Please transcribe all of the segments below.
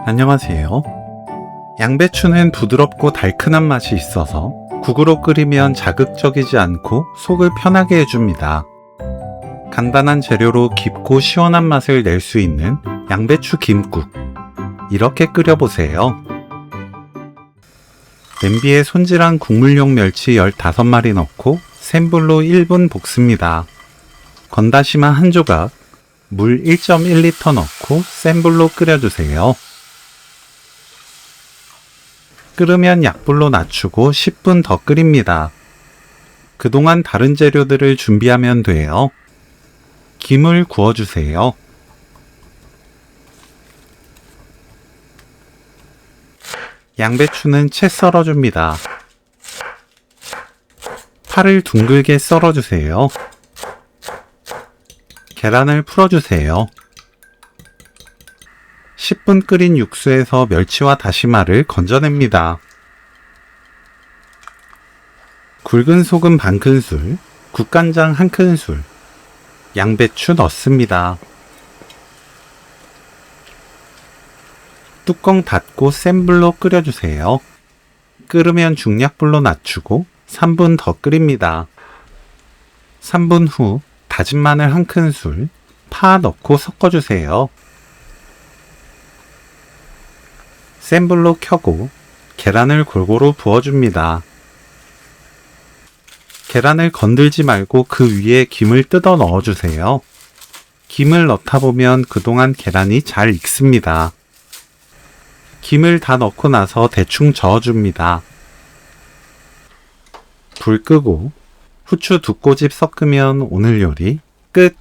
안녕하세요. 양배추는 부드럽고 달큰한 맛이 있어서 국으로 끓이면 자극적이지 않고 속을 편하게 해줍니다. 간단한 재료로 깊고 시원한 맛을 낼 수 있는 양배추 김국. 이렇게 끓여보세요. 냄비에 손질한 국물용 멸치 15마리 넣고 센 불로 1분 볶습니다. 건다시마 한 조각, 물 1.1리터 넣고 센 불로 끓여주세요. 끓으면 약불로 낮추고 10분 더 끓입니다. 그동안 다른 재료들을 준비하면 돼요. 김을 구워주세요. 양배추는 채 썰어줍니다. 파를 둥글게 썰어주세요. 계란을 풀어주세요. 10분 끓인 육수에서 멸치와 다시마를 건져냅니다. 굵은 소금 반큰술, 국간장 1큰술, 양배추 넣습니다. 뚜껑 닫고 센 불로 끓여주세요. 끓으면 중약불로 낮추고 3분 더 끓입니다. 3분 후 다진 마늘 1큰술, 파 넣고 섞어주세요. 센 불로 켜고 계란을 골고루 부어줍니다. 계란을 건들지 말고 그 위에 김을 뜯어 넣어주세요. 김을 넣다 보면 그동안 계란이 잘 익습니다. 김을 다 넣고 나서 대충 저어줍니다. 불 끄고 후추 2꼬집 섞으면 오늘 요리 끝!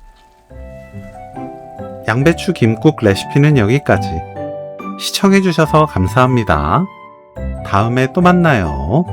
양배추 김국 레시피는 여기까지. 시청해주셔서 감사합니다. 다음에 또 만나요.